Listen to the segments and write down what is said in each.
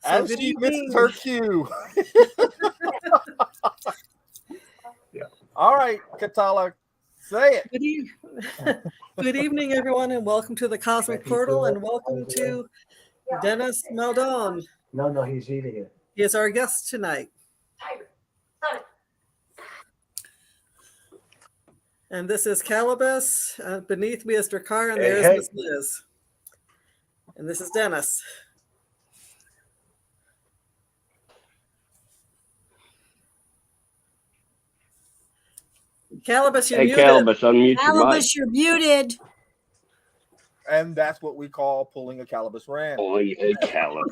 So And good she misses evening. her cue. Yeah. All right, Katala, say it. Good, good evening, everyone, and welcome to the Cosmic Portal, and welcome to Dennis Maldon. No, he's eating it. He is our guest tonight. And this is Calabas. Beneath me is Drakkar, and there's Miss Liz. And this is Dennis. Calabas, you're muted. Calabas, unmute your mic. Calabas, you're muted. And that's what we call pulling a Calabas Ram. Oh, yeah, Calabas.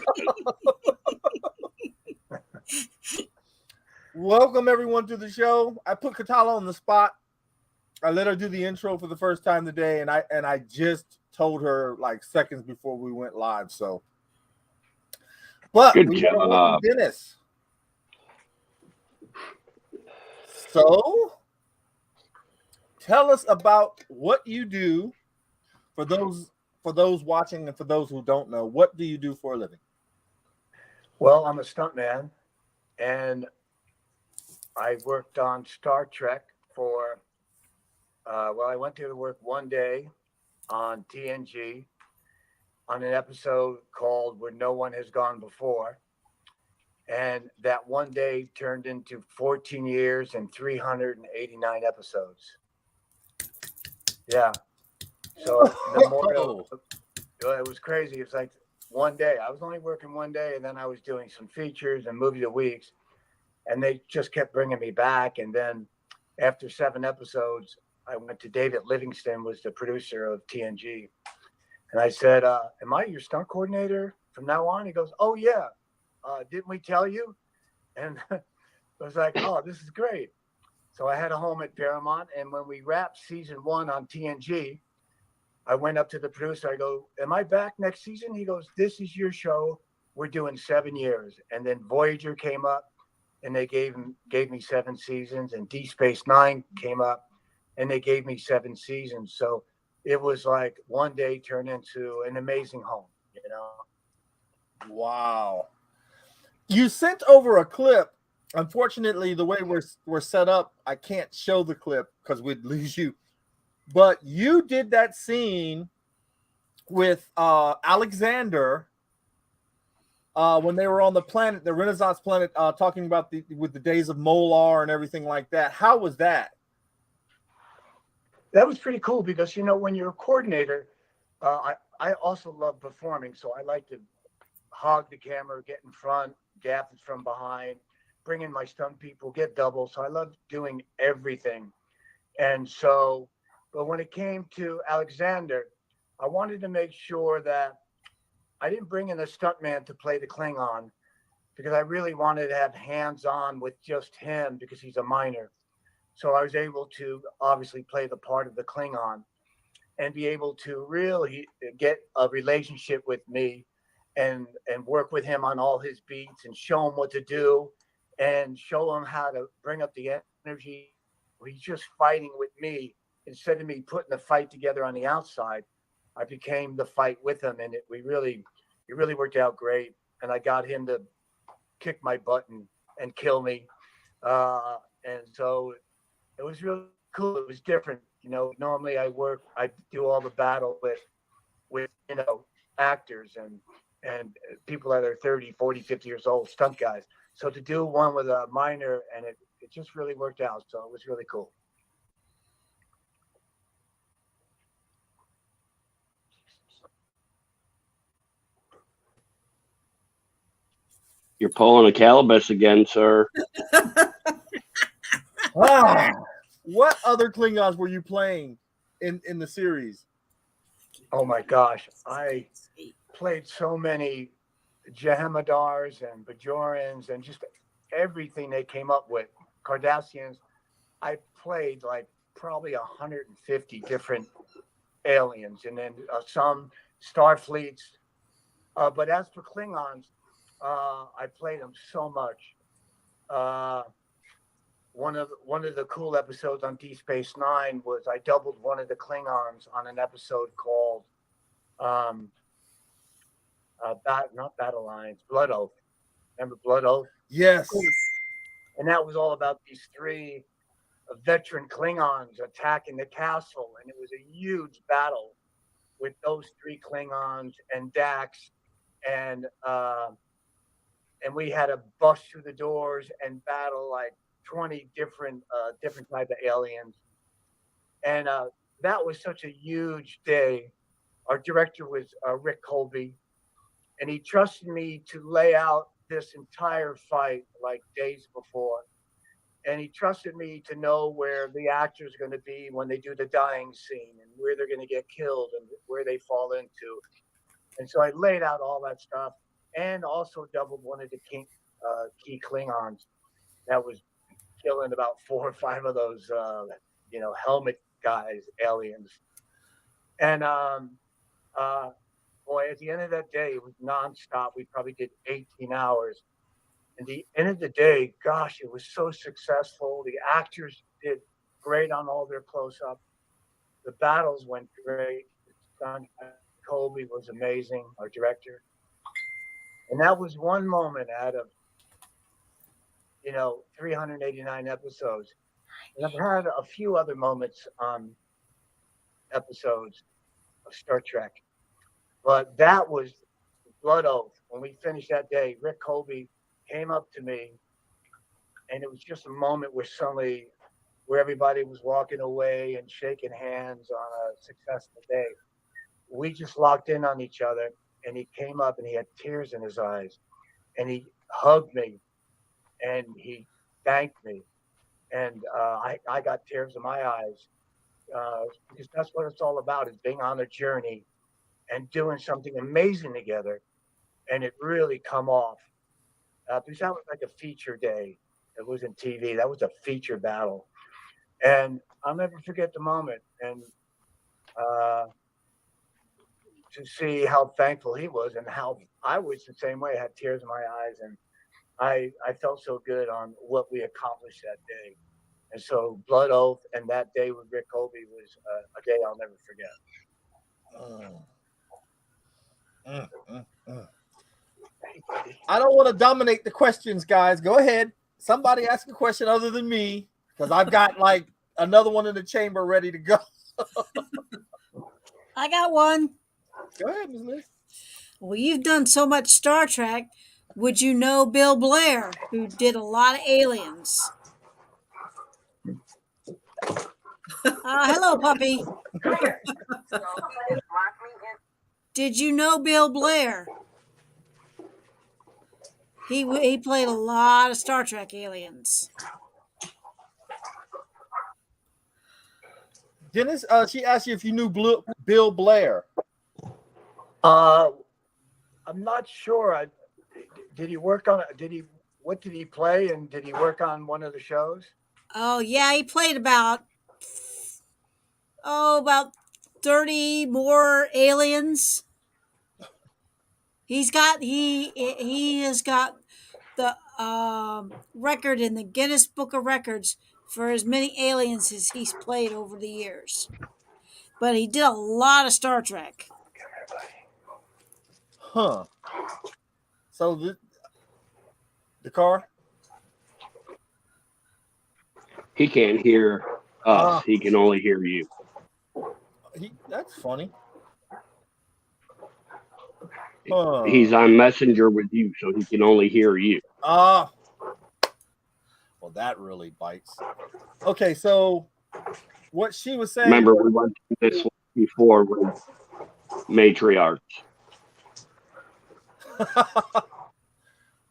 Welcome everyone to the show. I put Katala on the spot. I let her do the intro for the first time today, and I just told her like seconds before we went live. So, but Good we job. want to welcome Dennis. So, tell us about what you do for those watching and for those who don't know. What do you do for a living? Well, I'm a stuntman, and I worked on Star Trek for. I went to work one day on TNG on an episode called "Where No One Has Gone Before," and that one day turned into 14 years and 389 episodes. Yeah. So it was crazy. It was like one day. I was only working one day, and then I was doing some features and movie of weeks, and they just kept bringing me back. And then after 7 episodes, I went to David Livingston, was the producer of TNG. And I said, am I your stunt coordinator from now on? He goes, oh, yeah. Didn't we tell you? And I was like, oh, this is great. So I had a home at Paramount. And when we wrapped season 1 on TNG, I went up to the producer. I go, am I back next season? He goes, this is your show. We're doing 7 years. And then Voyager came up, and they gave me 7 seasons. And Deep Space Nine came up, and they gave me 7 seasons. So it was like one day turned into an amazing home, you know? Wow. You sent over a clip. Unfortunately, the way we're set up, I can't show the clip because we'd lose you. But you did that scene with Alexander when they were on the planet, the Renaissance planet, talking about the days of Molar and everything like that. How was that? That was pretty cool because, you know, when you're a coordinator, I also love performing. So I like to hog the camera, get in front, gap it from behind, bring in my stunt people, get double. So I love doing everything. And so, but when it came to Alexander, I wanted to make sure that I didn't bring in a stuntman to play the Klingon because I really wanted to have hands-on with just him because he's a minor. So I was able to obviously play the part of the Klingon and be able to really get a relationship with me and work with him on all his beats and show him what to do and show him how to bring up the energy. He's just fighting with me instead of me putting the fight together on the outside. I became the fight with him, and it really worked out great. And I got him to kick my butt and kill me. And so it was really cool. It was different. You know, normally I do all the battle with, you know, actors and people that are 30, 40, 50 years old, stunt guys. So to do one with a minor, and it just really worked out. So it was really cool. You're pulling a Calabas again, sir. What other Klingons were you playing in the series? Oh my gosh, I played so many Jahemedars and Bajorans and just everything they came up with. Cardassians. I played like probably 150 different aliens, and then some Starfleets. But as for Klingons, I played them so much. One of the cool episodes on Deep Space Nine was I doubled one of the Klingons on an episode called not Battle Lines, Blood Oath. Remember Blood Oath? Yes. And that was all about these 3 veteran Klingons attacking the castle, and it was a huge battle with those 3 Klingons and Dax, and we had to bust through the doors and battle like 20 different type of aliens, and that was such a huge day. Our director was Rick Colby, and he trusted me to lay out this entire fight like days before. And he trusted me to know where the actors are going to be when they do the dying scene and where they're going to get killed and where they fall into. And so I laid out all that stuff and also doubled one of the key Klingons that was killing about 4 or 5 of those, helmet guys, aliens. And boy, at the end of that day, it was nonstop. We probably did 18 hours. At the end of the day, gosh, it was so successful. The actors did great on all their close-up. The battles went great. Colby was amazing, our director. And that was one moment out of, 389 episodes. And I've had a few other moments on episodes of Star Trek. But that was Blood Oath. When we finished that day, Rick Colby came up to me, and it was just a moment where everybody was walking away and shaking hands on a successful day. We just locked in on each other, and he came up and he had tears in his eyes, and he hugged me, and he thanked me, and I got tears in my eyes because that's what it's all about, is being on a journey and doing something amazing together, and it really come off. Because that was like a feature day. It wasn't TV. That was a feature battle. And I'll never forget the moment. And to see how thankful he was and how I was the same way. I had tears in my eyes. And I felt so good on what we accomplished that day. And so Blood Oath and that day with Rick Colby was a day I'll never forget. I don't want to dominate the questions, guys. Go ahead. Somebody ask a question other than me, because I've got like another one in the chamber ready to go. I got one. Go ahead, Ms. Liz. Well, you've done so much Star Trek. Would you know Bill Blair, who did a lot of aliens? Hello, puppy. Did you know Bill Blair? He played a lot of Star Trek aliens. Dennis, she asked you if you knew Bill Blair. I'm not sure. Did he work on it? What did he play? And did he work on one of the shows? Oh, yeah, he played about 30 more aliens. He has got the record in the Guinness Book of Records for as many aliens as he's played over the years. But he did a lot of Star Trek. Huh. So the car? He can't hear us. He can only hear you. That's funny. He's on Messenger with you, so he can only hear you. Well, that really bites. Okay, so what she was saying. Remember, we went through this before with matriarchs.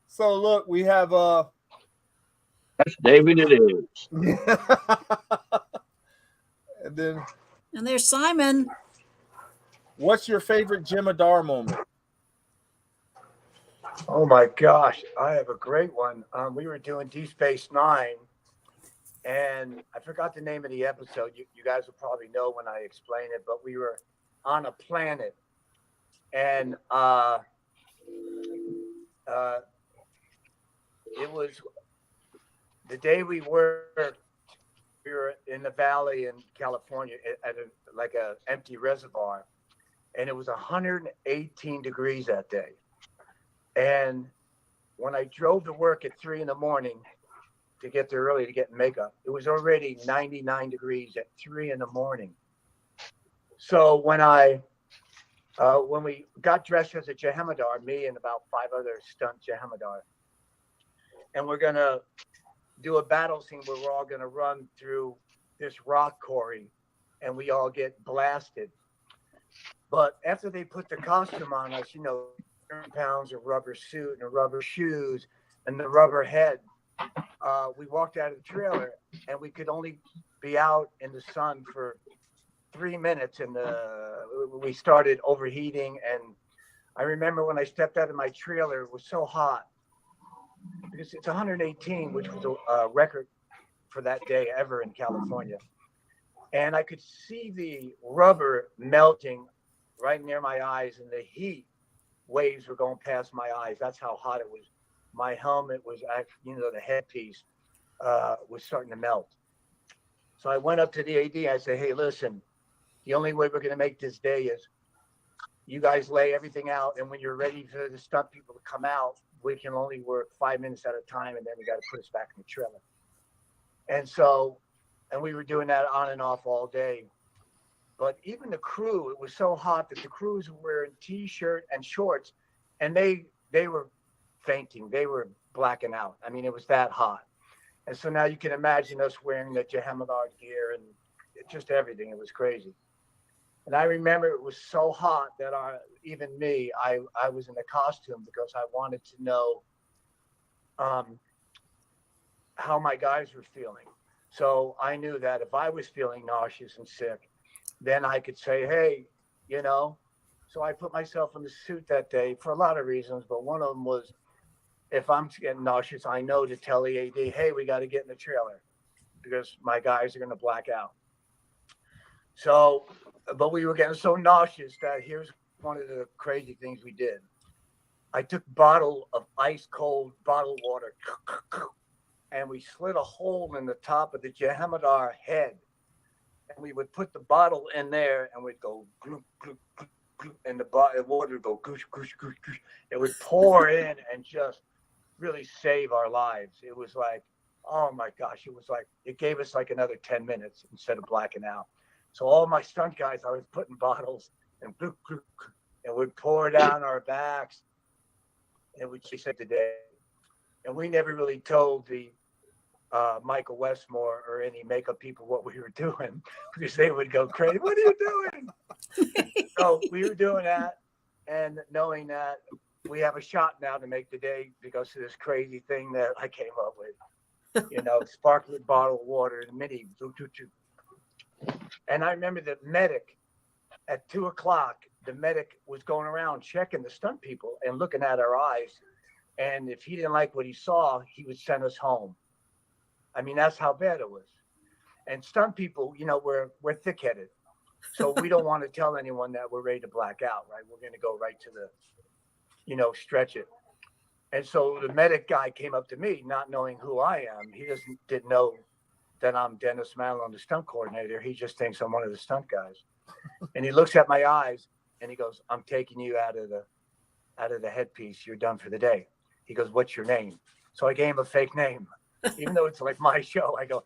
So look, we have That's David. It is. And there's Simon. What's your favorite Jim Adar moment? Oh my gosh, I have a great one. We were doing Deep Space Nine, and I forgot the name of the episode. You guys will probably know when I explain it, but we were on a planet, and it was the day we were in the valley in California at like a empty reservoir, and it was 118 degrees that day. And when I drove to work at 3 a.m. to get there early to get makeup, it was already 99 degrees at 3 a.m. So when we got dressed as a Jehamadar, me and about 5 other stunt Jehamadar, and we're going to do a battle scene where we're all going to run through this rock quarry and we all get blasted. But after they put the costume on us, 30 pounds of rubber suit and rubber shoes and the rubber head, we walked out of the trailer and we could only be out in the sun for 3 minutes, and we started overheating. And I remember when I stepped out of my trailer, it was so hot because it's 118, which was a record for that day ever in California. And I could see the rubber melting right near my eyes, and the heat waves were going past my eyes. That's how hot it was. My helmet was actually, the headpiece was starting to melt. So I went up to the AD. I said, hey, listen, the only way we're going to make this day is you guys lay everything out. And when you're ready for the stunt people to come out, we can only work 5 minutes at a time. And then we got to put us back in the trailer. And we were doing that on and off all day. But even the crew, it was so hot that the crews were wearing T-shirt and shorts, and they were fainting. They were blacking out. I mean, it was that hot. And so now you can imagine us wearing the Jehamadar gear and just everything. It was crazy. And I remember it was so hot that even me, I was in a costume because I wanted to know how my guys were feeling. So I knew that if I was feeling nauseous and sick, then I could say, hey, So I put myself in the suit that day for a lot of reasons, but one of them was if I'm getting nauseous, I know to tell the AD, hey, we got to get in the trailer because my guys are going to black out. So, but we were getting so nauseous that here's one of the crazy things we did. I took a bottle of ice cold bottled water and we slit a hole in the top of the Jehamadar head. And we would put the bottle in there and we'd go gloop, gloop, gloop, gloop, and the water would go goosh, goosh, goosh, goosh. It would pour in and just really save our lives. It was like, oh my gosh, it gave us like another 10 minutes instead of blacking out. So all my stunt guys, I was putting bottles and gloop, gloop, gloop, and would pour down our backs. And we saved the day. And we never really told the Michael Westmore or any makeup people what we were doing because they would go crazy. What are you doing? So we were doing that and knowing that we have a shot now to make the day because of this crazy thing that I came up with, sparkling bottled water, mini. And I remember the medic at 2:00, the medic was going around checking the stunt people and looking at our eyes. And if he didn't like what he saw, he would send us home. I mean, that's how bad it was. And stunt people, we're thick-headed. So we don't want to tell anyone that we're ready to black out, right? We're going to go right to the, stretch it. And so the medic guy came up to me, not knowing who I am. He didn't know that I'm Dennis Madalone, the stunt coordinator. He just thinks I'm one of the stunt guys. And he looks at my eyes and he goes, I'm taking you out of the headpiece. You're done for the day. He goes, what's your name? So I gave him a fake name. Even though it's like my show, I go,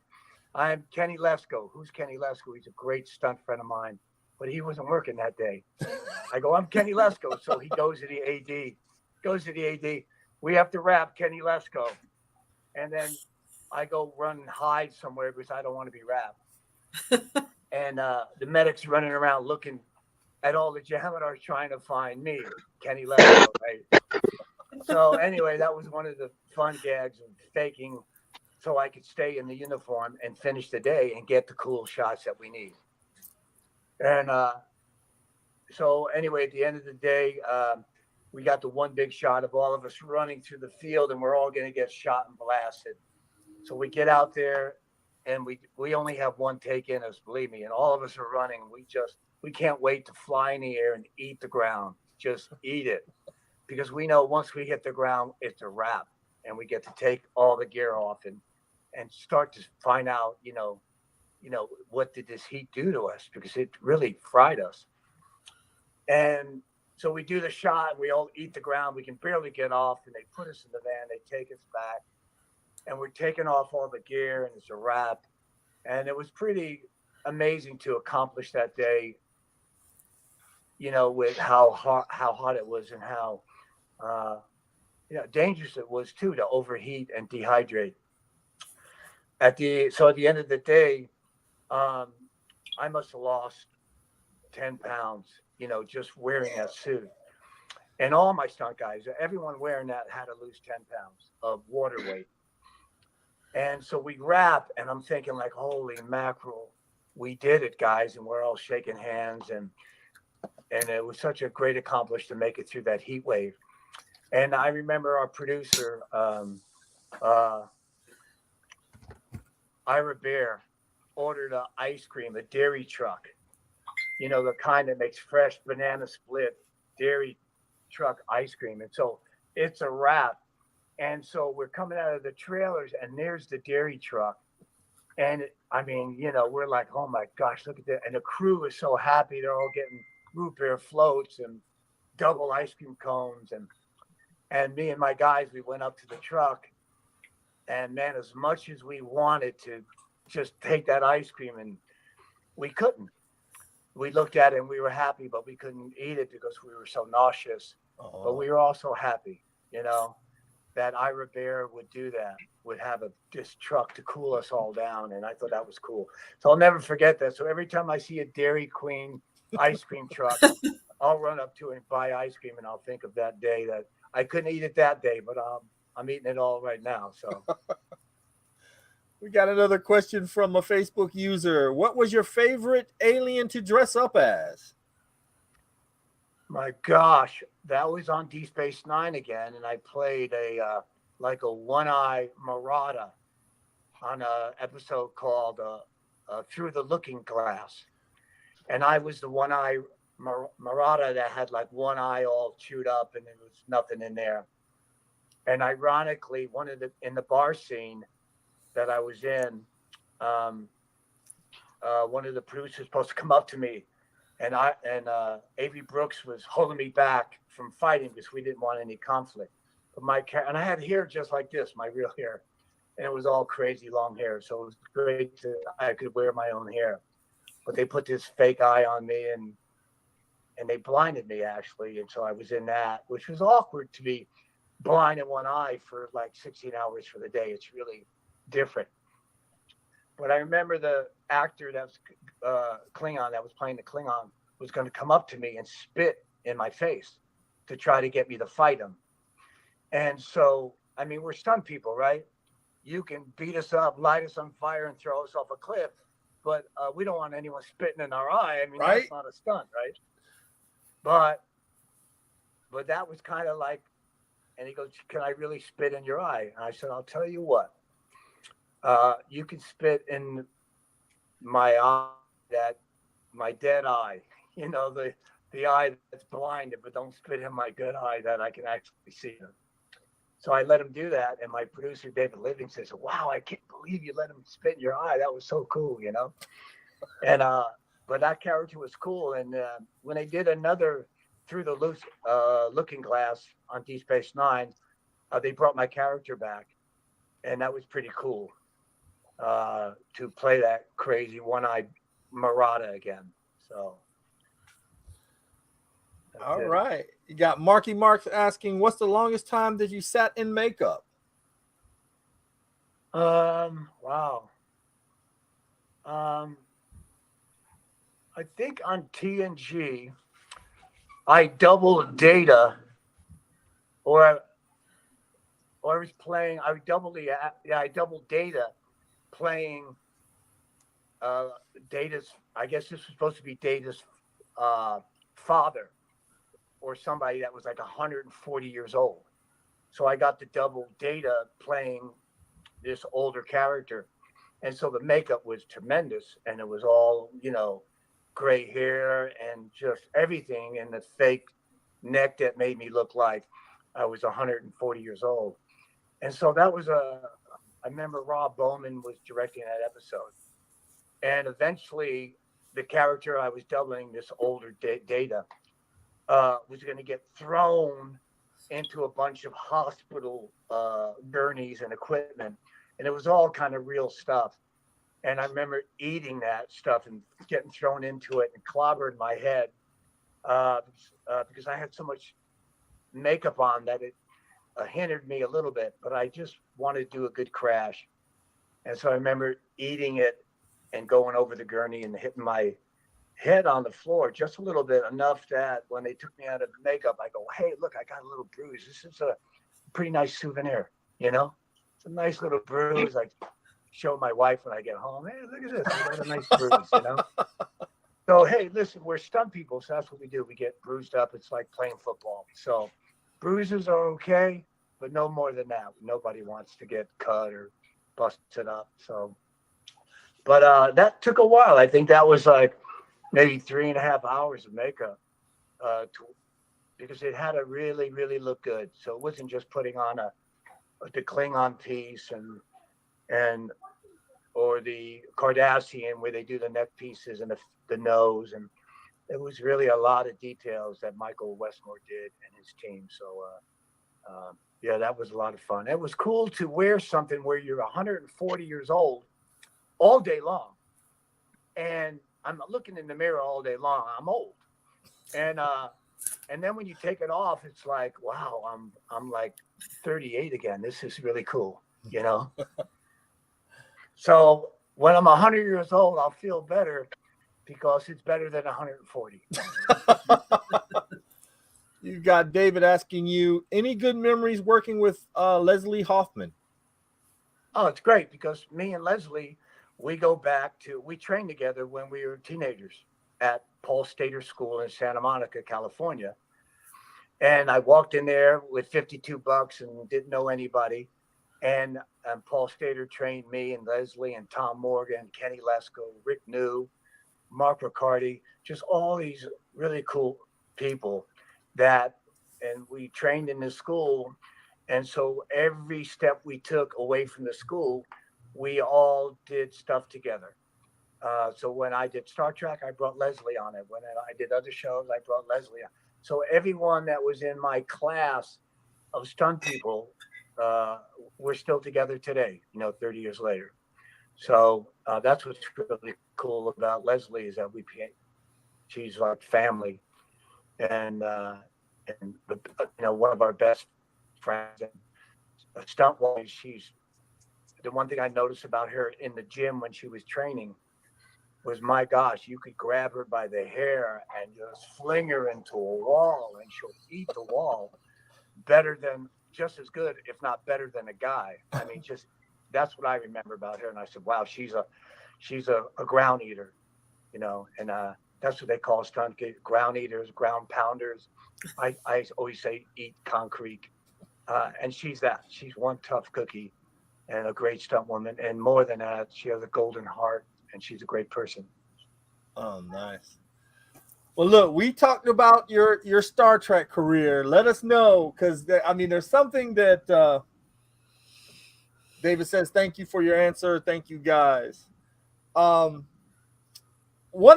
I'm Kenny Lesko. Who's Kenny Lesko? He's a great stunt friend of mine, but he wasn't working that day. I go, I'm Kenny Lesko. So he goes to the AD. We have to wrap Kenny Lesko. And then I go run and hide somewhere because I don't want to be wrapped. And the medic's running around looking at all the Jehamadars trying to find me, Kenny Lesko, right? So anyway, that was one of the fun gags of faking so I could stay in the uniform and finish the day and get the cool shots that we need. And so anyway, at the end of the day, we got the one big shot of all of us running through the field and we're all going to get shot and blasted. So we get out there and we only have one take in us, believe me, and all of us are running. We can't wait to fly in the air and eat the ground, just eat it. Because we know once we hit the ground, it's a wrap and we get to take all the gear off and start to find out, what did this heat do to us? Because it really fried us. And So we do the shot, and we all eat the ground. We can barely get off, and they put us in the van. They take us back, and we're taking off all the gear, and it's a wrap. And it was pretty amazing to accomplish that day, with how hot it was and how dangerous it was too to overheat and dehydrate. At the end of the day, I must have lost 10 pounds, just wearing that suit. And all my stunt guys, everyone wearing that had to lose 10 pounds of water weight. And so we wrap, and I'm thinking like, holy mackerel, we did it, guys. And we're all shaking hands. And it was such a great accomplishment to make it through that heat wave. And I remember our producer, Ira Bear, ordered an ice cream, a dairy truck, the kind that makes fresh banana split dairy truck ice cream. And so it's a wrap. And so we're coming out of the trailers, and there's the dairy truck. And we're like, oh my gosh, look at that. And the crew is so happy. They're all getting root beer floats and double ice cream cones. And me and my guys, we went up to the truck, and man, as much as we wanted to just take that ice cream, and we couldn't. We looked at it and we were happy, but we couldn't eat it because we were so nauseous. Oh. But we were also happy, that Ira Bear would do that, would have this truck to cool us all down. And I thought that was cool. So I'll never forget that. So every time I see a Dairy Queen ice cream truck, I'll run up to it and buy ice cream, and I'll think of that day that I couldn't eat it that day, but I'm eating it all right now. So we got another question from a Facebook user. What was your favorite alien to dress up as? My gosh, that was on Deep Space Nine again, and I played a one-eye Marauder on an episode called Through the Looking Glass, and I was the one-eye Marauder that had like one eye all chewed up, and there was nothing in there. And ironically, in the bar scene that I was in, one of the producers was supposed to come up to me, and Avery Brooks was holding me back from fighting because we didn't want any conflict. But and I had hair just like this, my real hair, and it was all crazy long hair, so it was great I could wear my own hair. But they put this fake eye on me, and they blinded me actually, and so I was in that, which was awkward to be blind in one eye for like 16 hours for the day. It's really different. But I remember the actor that was Klingon, that was playing the Klingon, was going to come up to me and spit in my face to try to get me to fight him. And so, we're stunt people, right? You can beat us up, light us on fire, and throw us off a cliff, but we don't want anyone spitting in our eye. Right? That's not a stunt, right? But that was kind of like, and he goes, can I really spit in your eye? And I said, I'll tell you what. You can spit in my eye, my dead eye, the eye that's blinded, but don't spit in my good eye that I can actually see. So I let him do that. And my producer, David Livingston, says, wow, I can't believe you let him spit in your eye. That was so cool, And, but that character was cool. And when they did another Through the Looking Glass on Deep Space Nine, they brought my character back. And that was pretty cool. To play that crazy one-eyed Marauder again. So all right. You got Marky Marks asking, what's the longest time that you sat in makeup? Wow. I think on TNG I doubled Data, or I was playing, I doubled Data playing Data's, I guess this was supposed to be Data's father, or somebody that was like 140 years old. So I got to double Data playing this older character. And so the makeup was tremendous, and it was all, gray hair and just everything, and the fake neck that made me look like I was 140 years old. And so that was I remember Rob Bowman was directing that episode. And eventually the character I was doubling, this older Data, was going to get thrown into a bunch of hospital gurneys and equipment. And it was all kind of real stuff. And I remember eating that stuff and getting thrown into it and clobbered my head because I had so much makeup on that it hindered me a little bit, but I just wanted to do a good crash. And so I remember eating it and going over the gurney and hitting my head on the floor just a little bit, enough that when they took me out of the makeup, I go, hey, look, I got a little bruise. This is a pretty nice souvenir, you know? It's a nice little bruise. I show my wife when I get home, hey, look at this. I got a nice bruise, you know? So, hey, listen, we're stunt people, so that's what we do. We get bruised up. It's like playing football. So bruises are okay, but no more than that. Nobody wants to get cut or busted up. So, but that took a while. I think that was like maybe 3.5 hours of makeup because it had to really, really look good. So it wasn't just putting on the Klingon piece and or the Cardassian where they do the neck pieces and the nose. And it was really a lot of details that Michael Westmore did and his team. So, yeah, that was a lot of fun. It was cool to wear something where you're 140 years old all day long. And I'm looking in the mirror all day long. I'm old. And then when you take it off, it's like, wow, I'm like 38 again. This is really cool, you know? So when I'm 100 years old, I'll feel better because it's better than 140. You got David asking you, any good memories working with Leslie Hoffman? Oh, it's great because me and Leslie, we trained together when we were teenagers at Paul Stater School in Santa Monica, California. And I walked in there with $52 and didn't know anybody. And Paul Stater trained me and Leslie and Tom Morgan, Kenny Lesko, Rick New, Mark Riccardi, just all these really cool people and we trained in this school. And so every step we took away from the school, we all did stuff together. So when I did Star Trek, I brought Leslie on it. When I did other shows, I brought Leslie on. So everyone that was in my class of stunt people, we're still together today, 30 years later. So that's what's really cool about Leslie is that she's like family, and one of our best friends. And stunt wise, she's the one thing I noticed about her in the gym when she was training was, my gosh, you could grab her by the hair and just fling her into a wall, and she'll eat the wall just as good, if not better than a guy. I mean, that's what I remember about her. And I said, wow, she's a ground eater, and that's what they call stunt ground eaters, ground pounders. I always say eat concrete. And she's one tough cookie and a great stunt woman. And more than that, she has a golden heart and she's a great person. Oh, nice. Well, look, we talked about your Star Trek career. Let us know, because there's something that David says. Thank you for your answer. Thank you, guys. One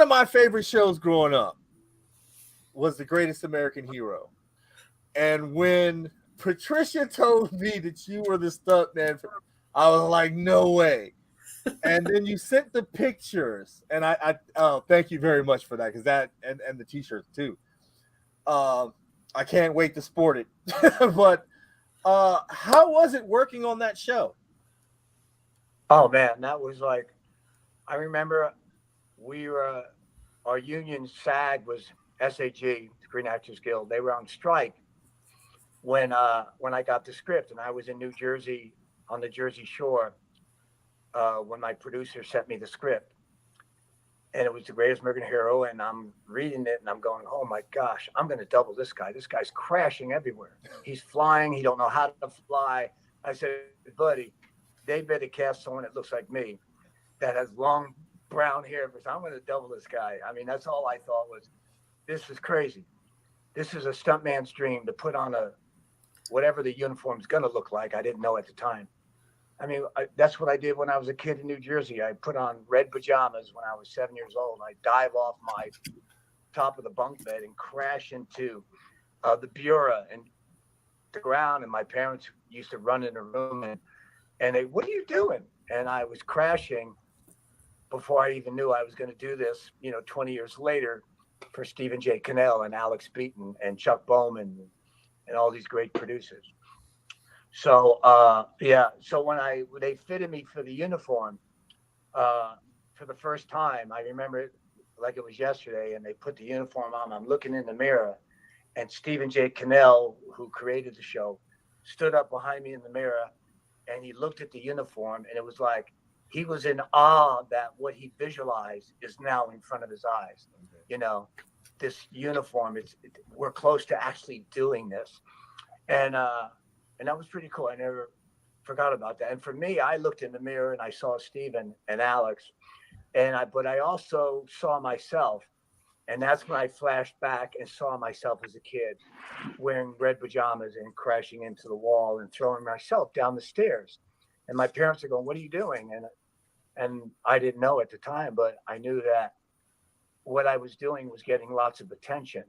of my favorite shows growing up was The Greatest American Hero, and when Patricia told me that you were the stuntman, I was like, no way. And then you sent the pictures, and I thank you very much for that, because that and the t-shirts too. I can't wait to sport it. But how was it working on that show? Oh man, that was like, I remember our union SAG was SAG, Screen Actors Guild. They were on strike when I got the script, and I was in New Jersey on the Jersey Shore. When my producer sent me the script, and it was The Greatest American Hero, and I'm reading it and I'm going, oh my gosh, I'm going to double this guy. This guy's crashing everywhere. He's flying. He don't know how to fly. I said, buddy, they better cast someone that looks like me, that has long brown hair, because I'm going to double this guy. I mean, that's all I thought was, this is crazy. This is a stuntman's dream to put on whatever the uniform's going to look like. I didn't know at the time. I mean, that's what I did when I was a kid in New Jersey. I put on red pajamas when I was 7 years old. I dive off top of the bunk bed and crash into the bureau and the ground. And my parents used to run in the room and they, what are you doing? And I was crashing before I even knew I was going to do this, 20 years later for Stephen J. Cannell and Alex Beaton and Chuck Bowman and all these great producers. So, so when they fitted me for the uniform for the first time, I remember it like it was yesterday, and they put the uniform on. I'm looking in the mirror, and Stephen J. Cannell, who created the show, stood up behind me in the mirror, and he looked at the uniform, and it was like he was in awe that what he visualized is now in front of his eyes. This uniform, we're close to actually doing this. And that was pretty cool. I never forgot about that. And for me, I looked in the mirror and I saw Stephen and Alex, but I also saw myself. And that's when I flashed back and saw myself as a kid wearing red pajamas and crashing into the wall and throwing myself down the stairs. And my parents are going, what are you doing? And I didn't know at the time, but I knew that what I was doing was getting lots of attention,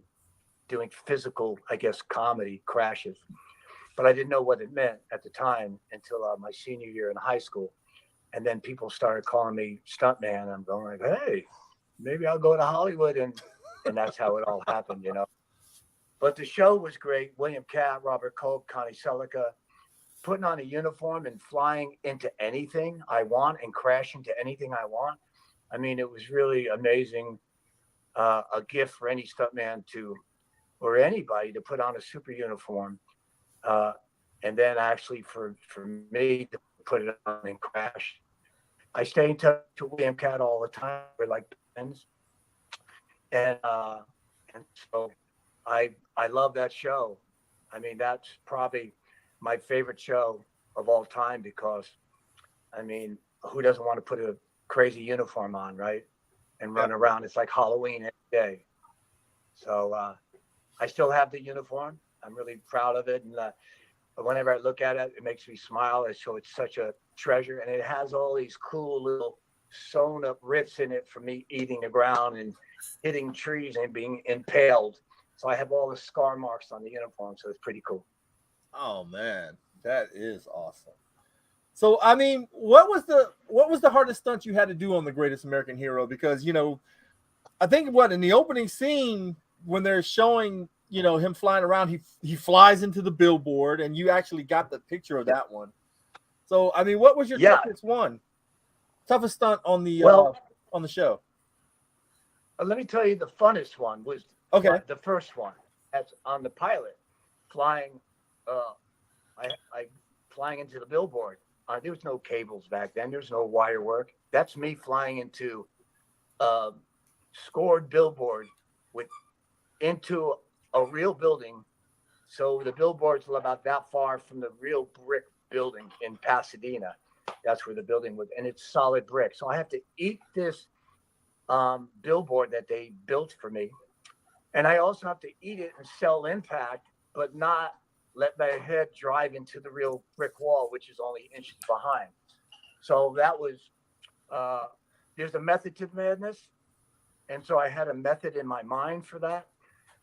doing physical, I guess, comedy crashes. But I didn't know what it meant at the time until my senior year in high school. And then people started calling me stuntman. I'm going like, hey, maybe I'll go to Hollywood. And that's how it all happened, But the show was great. William Catt, Robert Culp, Connie Selica, putting on a uniform and flying into anything I want and crashing to anything I want. I mean, it was really amazing. A gift for any stuntman or anybody to put on a super uniform. And then actually for me to put it on and crash. I stay in touch with William Catt all the time. We're like friends. And so I love that show. I mean, that's probably my favorite show of all time because, I mean, who doesn't want to put a crazy uniform on, right? And run around. It's like Halloween every day. So I still have the uniform. I'm really proud of it. And whenever I look at it, it makes me smile. So it's such a treasure. And it has all these cool little sewn up rips in it for me eating the ground and hitting trees and being impaled. So I have all the scar marks on the uniform. So it's pretty cool. Oh man, that is awesome. So I mean, what was the hardest stunt you had to do on The Greatest American Hero? Because I think in the opening scene when they're showing him flying around, he flies into the billboard, and you actually got the picture of that one. So I mean, what was your toughest stunt on the show? Let me tell you, the funnest one was the first one. That's on the pilot, flying. I flying into the billboard. There was no cables back then. There was no wire work. That's me flying into scored billboard into a real building. So the billboards were about that far from the real brick building in Pasadena. That's where the building was, and it's solid brick. So I have to eat this billboard that they built for me, and I also have to eat it and sell impact, but not let my head drive into the real brick wall, which is only inches behind. So that was, there's a method to the madness. And so I had a method in my mind for that.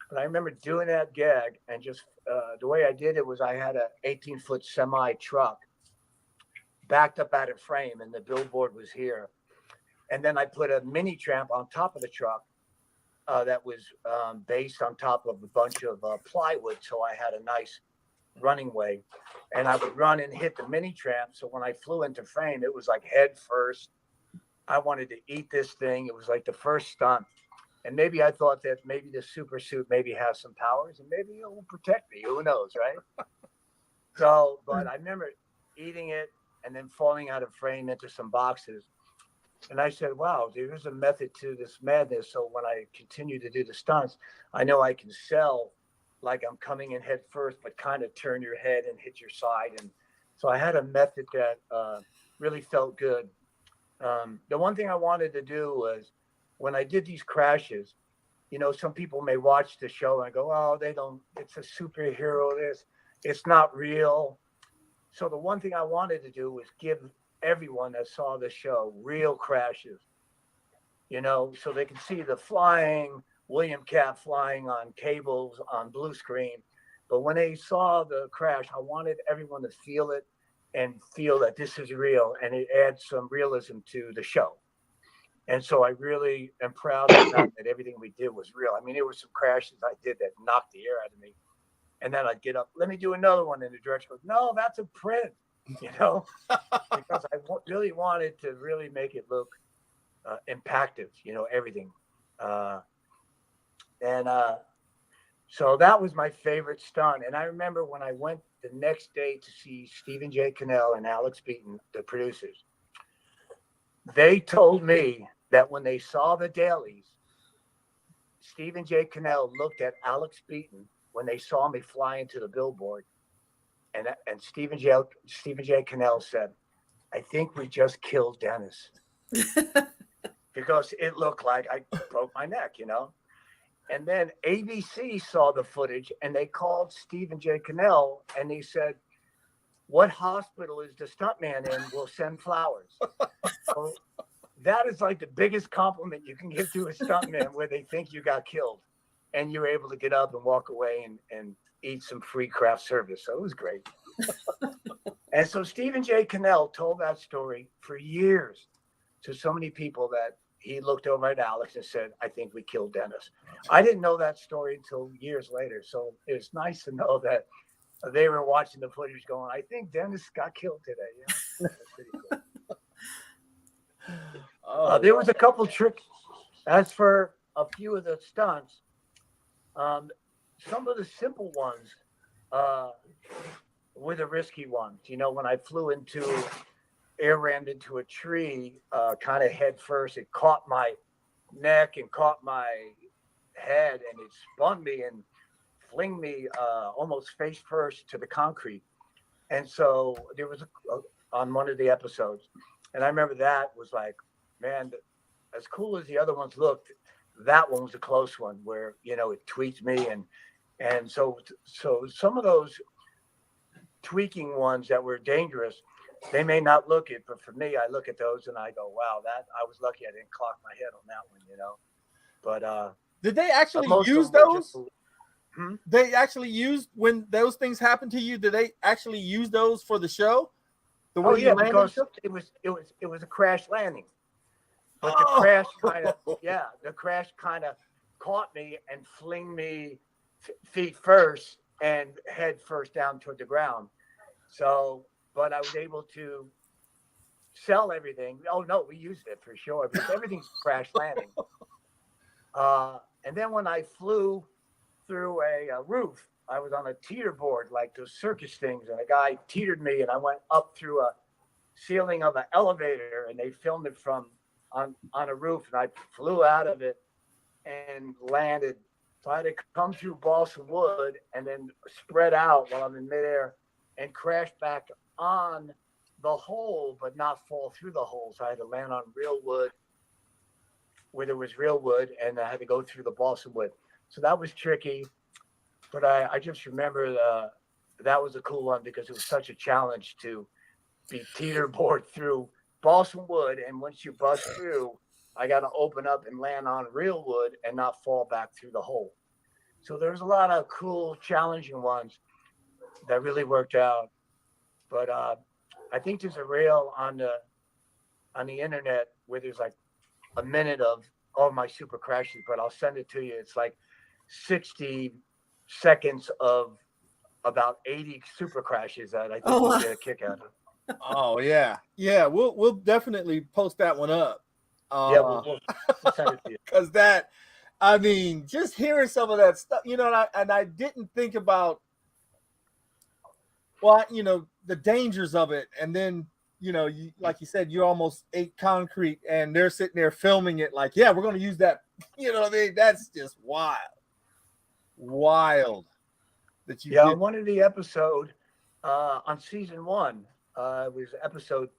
But I remember doing that gag, and just the way I did it was I had a 18-foot semi truck backed up out of frame, and the billboard was here. And then I put a mini tramp on top of the truck that was based on top of a bunch of plywood. So I had a nice running way, and I would run and hit the mini tramp. So when I flew into frame, it was like head first. I wanted to eat this thing. It was like the first stunt. And maybe I thought that maybe the super suit maybe has some powers and maybe it will protect me. Who knows, right? So, but I remember eating it and then falling out of frame into some boxes. And I said, wow, there's a method to this madness. So when I continue to do the stunts, I know I can sell like I'm coming in head first, but kind of turn your head and hit your side. And so I had a method that really felt good. The one thing I wanted to do was when I did these crashes, some people may watch the show and go, oh, it's a superhero. It's not real. So the one thing I wanted to do was give everyone that saw the show real crashes, so they can see the flying, William Cat flying on cables on blue screen. But when they saw the crash, I wanted everyone to feel it and feel that this is real, and it adds some realism to the show. And so I really am proud of the fact that everything we did was real. I mean, there were some crashes I did that knocked the air out of me. And then I'd get up, let me do another one. And the director goes, no, that's a print, because I really wanted to really make it look impactful, everything. So that was my favorite stunt. And I remember when I went the next day to see Stephen J. Cannell and Alex Beaton, the producers, they told me that when they saw the dailies, Stephen J. Cannell looked at Alex Beaton when they saw me fly into the billboard. And Stephen J. Cannell said, I think we just killed Dennis. Because it looked like I broke my neck, And then ABC saw the footage and they called Stephen J. Cannell and he said, what hospital is the stuntman in? We'll send flowers. So that is like the biggest compliment you can give to a stuntman, where they think you got killed and you're able to get up and walk away and eat some free craft service. So it was great. And so Stephen J. Cannell told that story for years to so many people that he looked over at Alex and said, I think we killed Dennis. I didn't know that story until years later. So it's nice to know that they were watching the footage going, I think Dennis got killed today. That's pretty cool. There was a couple tricks. As for a few of the stunts, some of the simple ones were the risky ones. When I ran into a tree kind of head first, it caught my neck and caught my head, and it spun me and fling me almost face first to the concrete. And so there was on one of the episodes, and I remember that was like, man, as cool as the other ones looked, that one was a close one where it tweaked me, and so some of those tweaking ones that were dangerous, they may not look it, but for me, I look at those and I go, wow, that I was lucky I didn't clock my head on that one, But did they actually use those? They actually used, when those things happened to you, did they actually use those for the show? Because it was a crash landing. But the crash kind of caught me and fling me feet first and head first down toward the ground. So, but I was able to sell everything. Oh no, we used it for sure because everything's crash landing. And then when I flew through a roof, I was on a teeter board, like those circus things, and a guy teetered me, and I went up through a ceiling of an elevator, and they filmed it from on a roof, and I flew out of it and landed. So I had to come through balsa wood and then spread out while I'm in midair and crash back on the hole, but not fall through the hole. So I had to land on real wood where there was real wood, and I had to go through the balsa wood. So that was tricky, but I just remember that was a cool one because it was such a challenge to be teeterboard through balsa wood, and once you bust through, I got to open up and land on real wood and not fall back through the hole. So there's a lot of cool, challenging ones that really worked out. But I think there's a reel on the internet where there's like a minute of all my super crashes, but I'll send it to you. It's like 60 seconds of about 80 super crashes that I think you'll get a kick out of. Oh yeah, we'll definitely post that one up. We'll send it to you. Because that, I mean, just hearing some of that stuff, and I didn't think about, the dangers of it, and then like you said, you almost ate concrete, and they're sitting there filming it like, yeah, we're going to use that. That's just wild. That you did. One of the episode on season 1. It was episode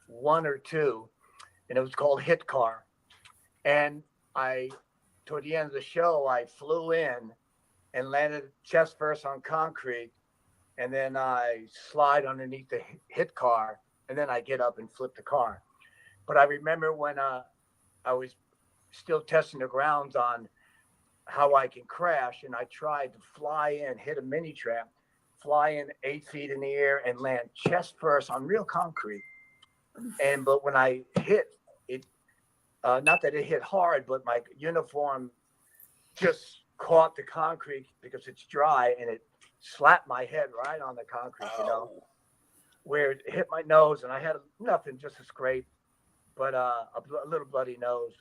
1 or 2, and it was called Hit Car. And toward the end of the show, I flew in and landed chest first on concrete, and then I slide underneath the hit car, and then I get up and flip the car. But I remember when I was still testing the grounds on how I can crash. And I tried to fly in, hit a mini trap, fly in 8 feet in the air and land chest first on real concrete. But when I hit it, not that it hit hard, but my uniform just caught the concrete because it's dry, and it slapped my head right on the concrete, where it hit my nose, and I had nothing, just a scrape, but a little bloody nose.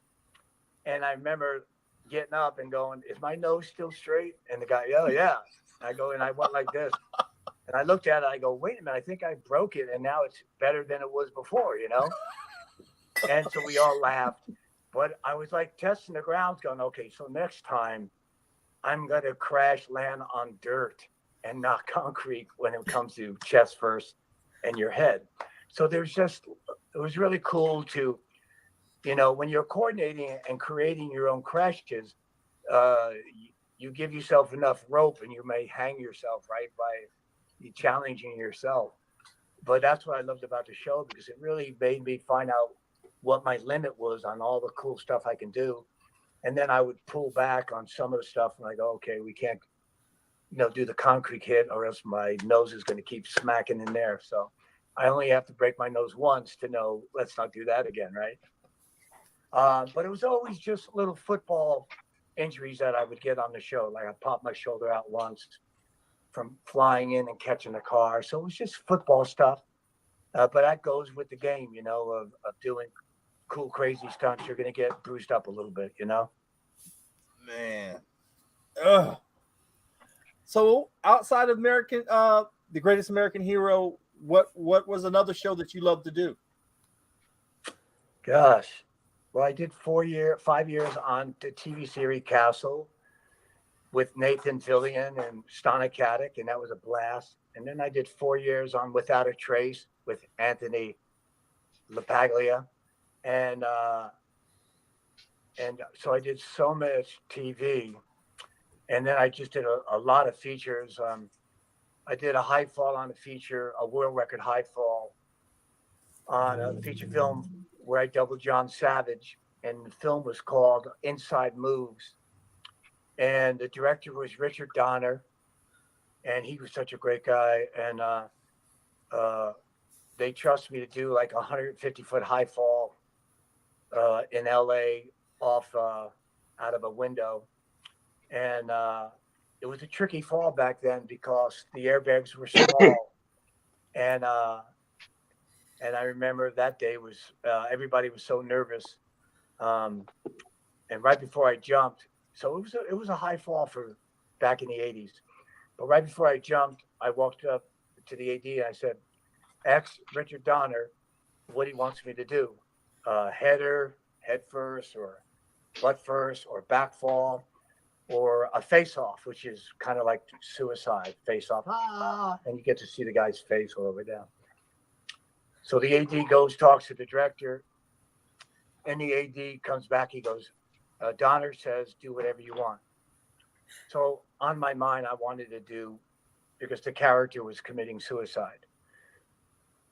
And I remember getting up and going, "Is my nose still straight?" And the guy, "Oh yeah." I go, and I went like this, and I looked at it. I go, "Wait a minute, I think I broke it, and now it's better than it was before," And so we all laughed, but I was like testing the grounds, going, "Okay, so next time I'm gonna crash land on dirt and not concrete when it comes to chest first and your head." So it was really cool to, when you're coordinating and creating your own crashes, you give yourself enough rope and you may hang yourself, right, by challenging yourself. But that's what I loved about the show, because it really made me find out what my limit was on all the cool stuff I can do. And then I would pull back on some of the stuff and I go, okay, we can't, do the concrete hit, or else my nose is going to keep smacking in there. So I only have to break my nose once to know, let's not do that again, right? But it was always just little football injuries that I would get on the show. Like I popped my shoulder out once from flying in and catching a car. So it was just football stuff. But that goes with the game, of doing cool, crazy stunts. You're going to get bruised up a little bit, Man. Ugh. So outside of The Greatest American Hero, what was another show that you loved to do? Gosh. Well, I did 5 years on the TV series Castle with Nathan Fillion and Stana Katic, and that was a blast. And then I did 4 years on Without a Trace with Anthony LaPaglia. And so I did so much TV. And then I just did a lot of features. I did a high fall on a feature, a world record high fall on a feature film where I doubled John Savage. And the film was called Inside Moves. And the director was Richard Donner. And he was such a great guy. And they trusted me to do like a 150-foot high fall in LA off out of a window. And it was a tricky fall back then because the airbags were small. And I remember that day was everybody was so nervous. And right before I jumped, so it was a high fall for back in the 80s. But right before I jumped, I walked up to the AD and I said, "Ask Richard Donner what he wants me to do. Header, head first, or butt first, or back fall, or a face off," which is kind of like suicide, face off. And you get to see the guy's face all the way down. So the AD goes, talks to the director, and the AD comes back. He goes, "Donner says, do whatever you want." So on my mind, I wanted to do, because the character was committing suicide.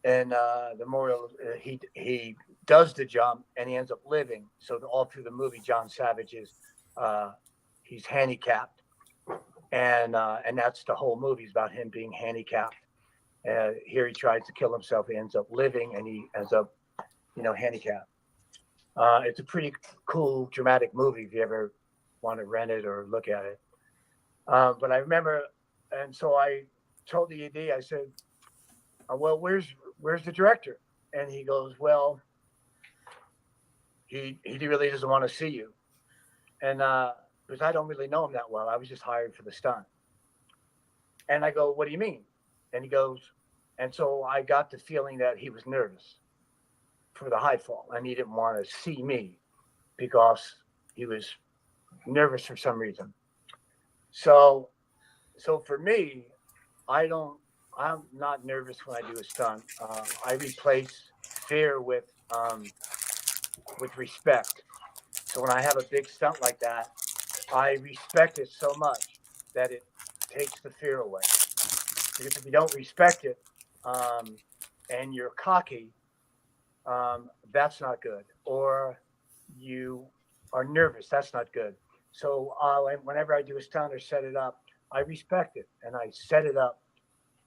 And the moral, he does the jump and he ends up living. So all through the movie, John Savage is, he's handicapped. And that's the whole movie, is about him being handicapped. Here he tries to kill himself. He ends up living, and he ends up, handicapped. It's a pretty cool, dramatic movie if you ever want to rent it or look at it. But I remember, and so I told the AD, I said, "Well, where's the director?" And he goes, "Well, he really doesn't want to see you." And because I don't really know him that well, I was just hired for the stunt. And I go, "What do you mean?" And he goes, and so I got the feeling that he was nervous for the high fall, and he didn't want to see me because he was nervous for some reason. So for me, I'm not nervous when I do a stunt. I replace fear with respect. So when I have a big stunt like that, I respect it so much that it takes the fear away. Because if you don't respect it, and you're cocky, that's not good. Or you or nervous. That's not good. So whenever I do a stunt or set it up, I respect it and I set it up.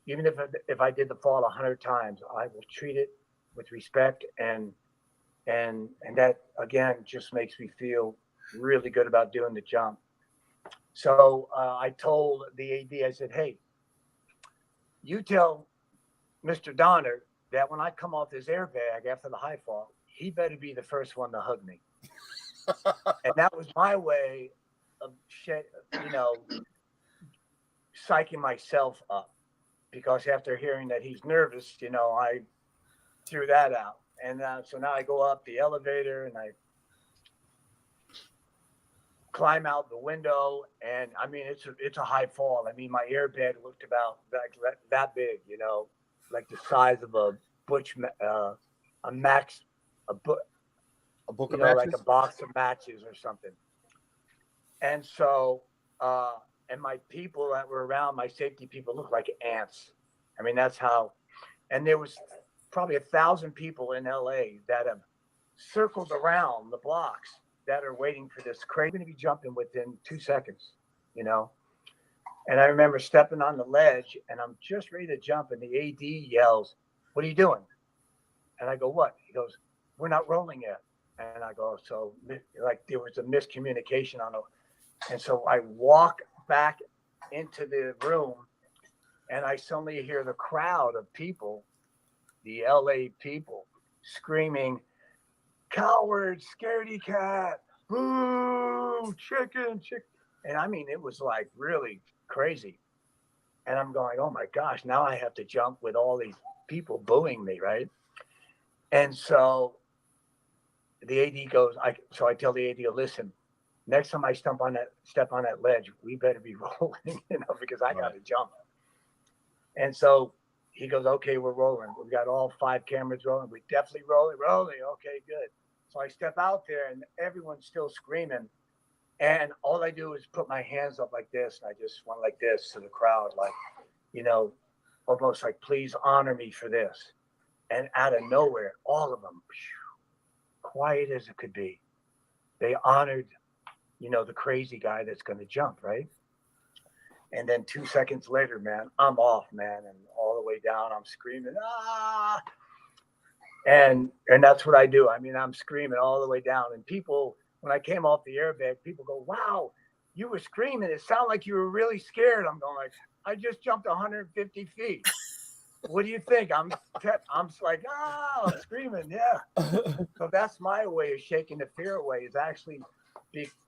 Even if I did the fall 100 times, I will treat it with respect, and that again just makes me feel really good about doing the jump. So I told the AD, I said, "Hey, you tell Mr. Donner that when I come off this airbag after the high fall, he better be the first one to hug me." And that was my way of, psyching myself up, because after hearing that he's nervous, I threw that out. And so now I go up the elevator and I climb out the window, and I mean it's a high fall. I mean my airbag looked about that big, like the size of a a max, a book of matches? like a box of matches or something. And so and my people that were around, my safety people, looked like ants. I mean that's how. And there was probably 1,000 people in LA that have circled around the blocks that are waiting for this crane. Going to be jumping within 2 seconds, And I remember stepping on the ledge and I'm just ready to jump, and the AD yells, "What are you doing?" And I go, "What?" He goes, "We're not rolling yet." And I go, so like there was a miscommunication on it. And so I walk back into the room and I suddenly hear the crowd of people, the LA people, screaming, "Coward, scaredy cat, boo, chicken." And I mean, it was like really crazy. And I'm going, oh my gosh, now I have to jump with all these people booing me, right? And so the AD goes, so I tell the AD, "Listen, next time I step on that ledge, we better be rolling, because I got to jump." And so he goes, "Okay, we're rolling. We've got all 5 cameras rolling. We definitely rolling. Okay, good." So I step out there and everyone's still screaming. And all I do is put my hands up like this. And I just went like this to the crowd, like, almost like, "Please honor me for this." And out of nowhere, all of them, quiet as it could be, they honored, the crazy guy that's going to jump, right? And then 2 seconds later, man, I'm off, man. And all the way down, I'm screaming, "Ah!" And that's what I do. I mean, I'm screaming all the way down. And people, when I came off the airbag, people go, "Wow, you were screaming. It sounded like you were really scared." I'm going like, "I just jumped 150 feet. What do you think?" I'm like, I'm screaming. Yeah. So that's my way of shaking the fear away, is actually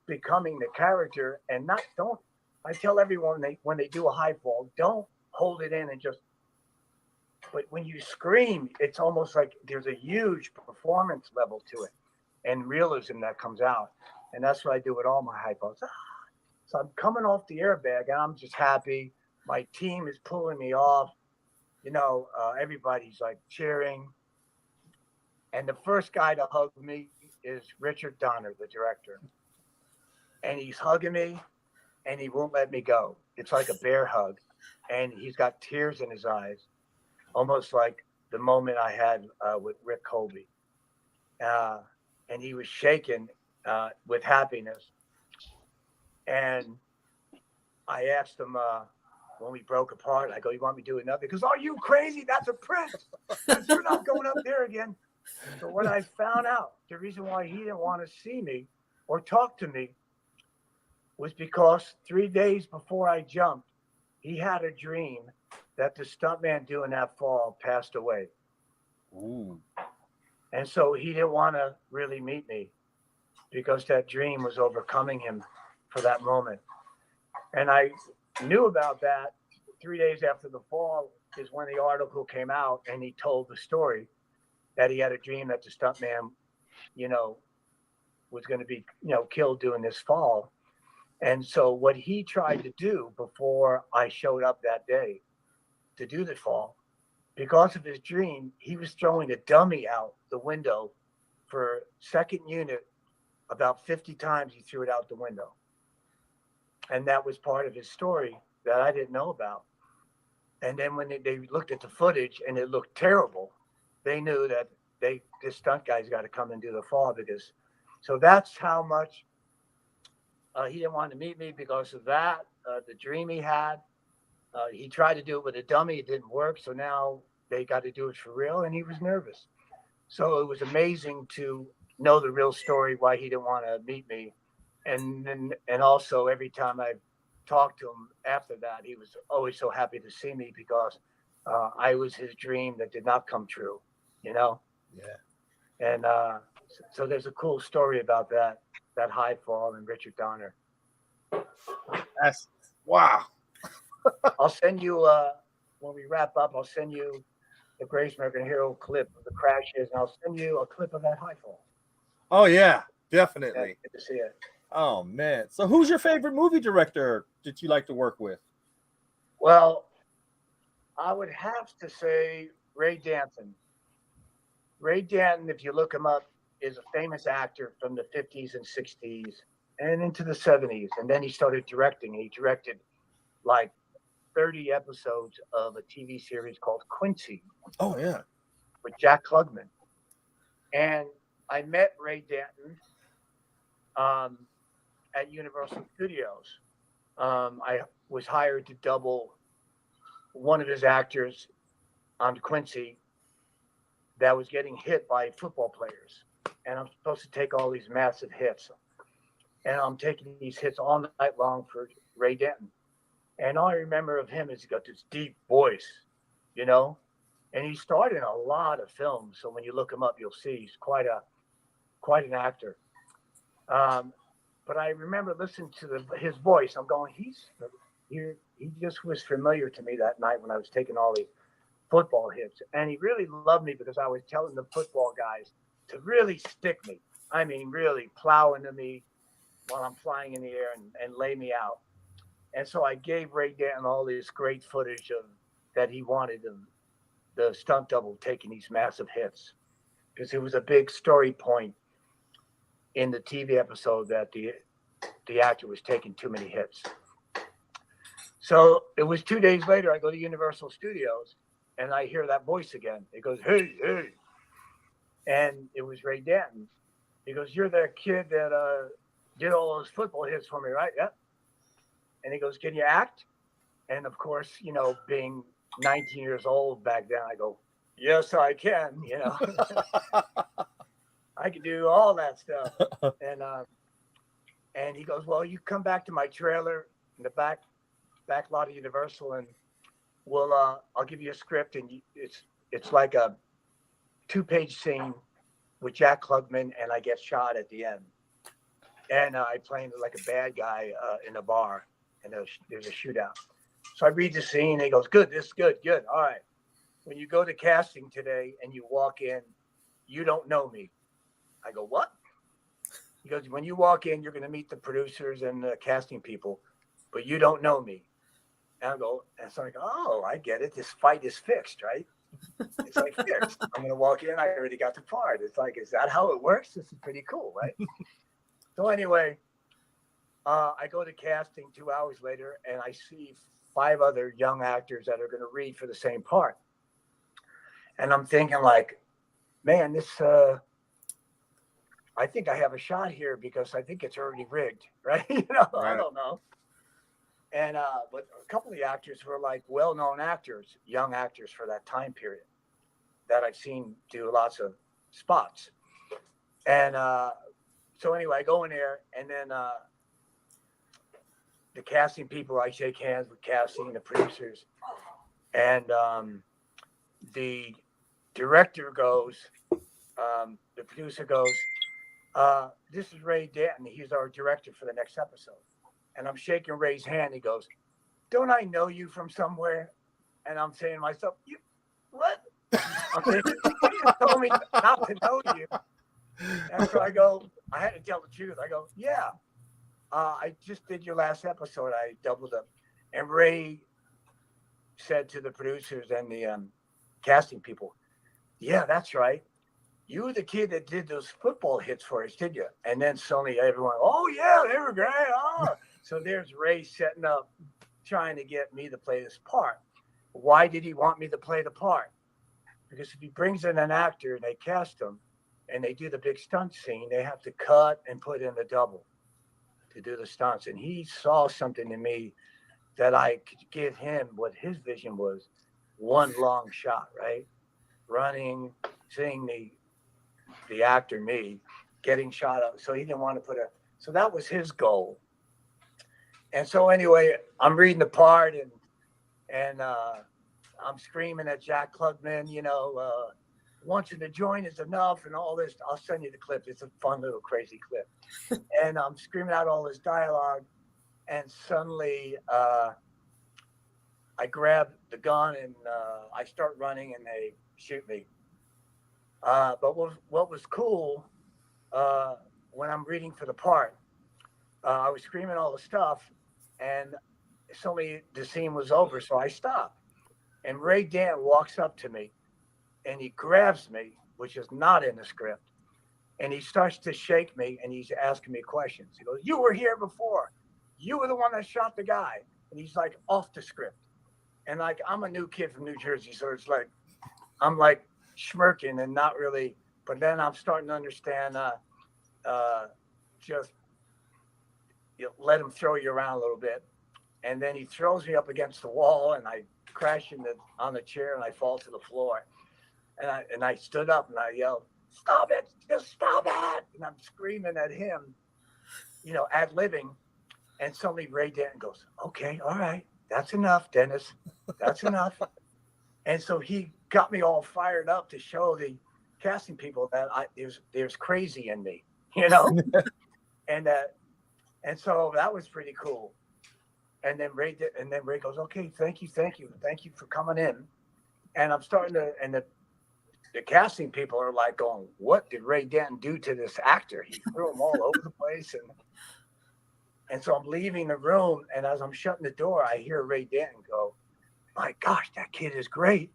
becoming the character, and I tell everyone when they do a high fall, don't hold it in and just, but when you scream, it's almost like there's a huge performance level to it and realism that comes out. And that's what I do with all my high falls. So I'm coming off the airbag and I'm just happy. My team is pulling me off. Everybody's like cheering. And the first guy to hug me is Richard Donner, the director. And he's hugging me and he won't let me go. It's like a bear hug. And he's got tears in his eyes, almost like the moment I had with Rick Colby. And he was shaken with happiness. And I asked him when we broke apart, I go, "You want me to do another?" He goes, "Are you crazy? That's a prince. You're not going up there again." So when I found out the reason why he didn't want to see me or talk to me was because 3 days before I jumped, he had a dream that the stuntman doing that fall passed away. Ooh. And so he didn't want to really meet me because that dream was overcoming him for that moment. And I knew about that 3 days after the fall is when the article came out, and he told the story that he had a dream that the stuntman, was going to be, killed doing this fall. And so what he tried to do before I showed up that day to do the fall, because of his dream, he was throwing a dummy out the window for second unit. About 50 times he threw it out the window. And that was part of his story that I didn't know about. And then when they looked at the footage and it looked terrible, they knew that this stunt guy's got to come and do the fall, because So that's how much he didn't want to meet me because of that, the dream he had. He tried to do it with a dummy. It didn't work. So now they got to do it for real. And he was nervous. So it was amazing to know the real story, why he didn't want to meet me. And also every time I talked to him after that, he was always so happy to see me because I was his dream that did not come true, you know? Yeah. And so there's a cool story about that high fall and Richard Donner. That's wow. I'll send you, when we wrap up, I'll send you the Grace American Hero clip of the crashes, and I'll send you a clip of that high fall. Oh, yeah, definitely. Yeah, good to see it. Oh, man. So who's your favorite movie director that you like to work with? Well, I would have to say Ray Danton. Ray Danton, if you look him up, is a famous actor from the 50s and 60s and into the 70s. And then he started directing. He directed like 30 episodes of a TV series called Quincy. Oh, yeah. With Jack Klugman. And I met Ray Danton at Universal Studios. I was hired to double one of his actors on Quincy that was getting hit by football players. And I'm supposed to take all these massive hits. And I'm taking these hits all night long for Ray Danton. And all I remember of him is he got this deep voice, you know? And he starred in a lot of films. So when you look him up, you'll see he's quite an actor. But I remember listening to his voice. I'm going, he just was familiar to me that night when I was taking all these football hits. And he really loved me because I was telling the football guys to really stick me. I mean, really plow into me while I'm flying in the air and lay me out. And so I gave Ray Danton all this great footage of that he wanted of the stunt double taking these massive hits, because it was a big story point in the TV episode that the actor was taking too many hits. So it was 2 days later, I go to Universal Studios and I hear that voice again. It goes, hey, hey. And it was Ray Danton. He goes, you're that kid that did all those football hits for me, right? Yep. And he goes, can you act? And of course, you know, being 19 years old back then, I go, yes, I can, you know. I can do all that stuff. And he goes, well, you come back to my trailer in the back lot of Universal, and I'll give you a script, and it's like a 2-page scene with Jack Klugman, and I get shot at the end. And I play like a bad guy in a bar, and there's a shootout. So I read the scene, and he goes, good, this is good. All right. When you go to casting today and you walk in, you don't know me. I go, what? He goes, when you walk in, you're going to meet the producers and the casting people, but you don't know me. And I go, and so I go, oh, I get it. This fight is fixed, right? It's like fixed. I'm going to walk in. I already got the part. It's like, is that how it works? This is pretty cool, right? So anyway, I go to casting 2 hours later, and I see 5 other young actors that are going to read for the same part. And I'm thinking like, man, this, I think I have a shot here because I think it's already rigged, right? You know, right. I don't know. And, but a couple of the actors were like well-known actors, young actors for that time period that I've seen do lots of spots. And so anyway, I go in there, and then the casting people, I shake hands with casting, the producers, and the director goes, the producer goes, this is Ray Danton. He's our director for the next episode. And I'm shaking Ray's hand. He goes, don't I know you from somewhere? And I'm saying to myself, you what? I'm thinking, you just told me not to know you. And so I go, I had to tell the truth. I go, yeah, I just did your last episode. I doubled up. And Ray said to the producers and the casting people, yeah, that's right. You were the kid that did those football hits for us, did you? And then suddenly everyone, oh, yeah, they were great. Oh. So there's Ray setting up, trying to get me to play this part. Why did he want me to play the part? Because if he brings in an actor and they cast him, and they do the big stunt scene, they have to cut and put in a double to do the stunts. And he saw something in me that I could give him what his vision was, one long shot, right? Running, seeing the actor, me, getting shot up. So he didn't want to so that was his goal. And so anyway, I'm reading the part and I'm screaming at Jack Klugman, once in the joint is enough and all this. I'll send you the clip. It's a fun little crazy clip. And I'm screaming out all this dialogue. And suddenly I grab the gun and I start running and they shoot me. But what was cool, when I'm reading for the part, I was screaming all the stuff and suddenly the scene was over. So I stopped and Ray Dan walks up to me and he grabs me, which is not in the script. And he starts to shake me and he's asking me questions. He goes, "You were here before. You were the one that shot the guy." And he's like off the script. And like, I'm a new kid from New Jersey. So it's like, I'm like smirking and not really, but then I'm starting to understand, just let him throw you around a little bit. And then he throws me up against the wall and I crash on the chair and I fall to the floor. And I stood up and I yelled, "Stop it, just stop it." And I'm screaming at him, ad-libbing. And suddenly Ray Danton goes, "Okay, all right, that's enough, Dennis. That's enough." And so he got me all fired up to show the casting people that there's crazy in me, and so that was pretty cool. And then Ray goes, "Okay, thank you for coming in." And I'm starting to, and the casting people are like going, "What did Ray Danton do to this actor? He threw him all over the place." And so I'm leaving the room, and as I'm shutting the door, I hear Ray Danton go, "My gosh, that kid is great."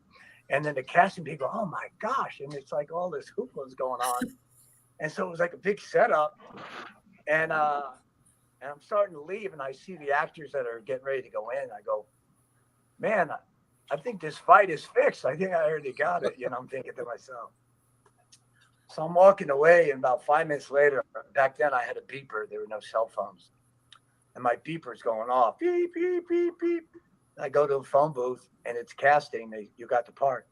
And then the casting people, "Oh my gosh!" And it's like all this hoopla going on, and so it was like a big setup. And I'm starting to leave, and I see the actors that are getting ready to go in. I go, "Man, I think this fight is fixed. I think I already got it." I'm thinking to myself. So I'm walking away, and about 5 minutes later, back then I had a beeper. There were no cell phones. And my beeper's going off. Beep, beep, beep, beep. I go to the phone booth, and it's casting. You got the part.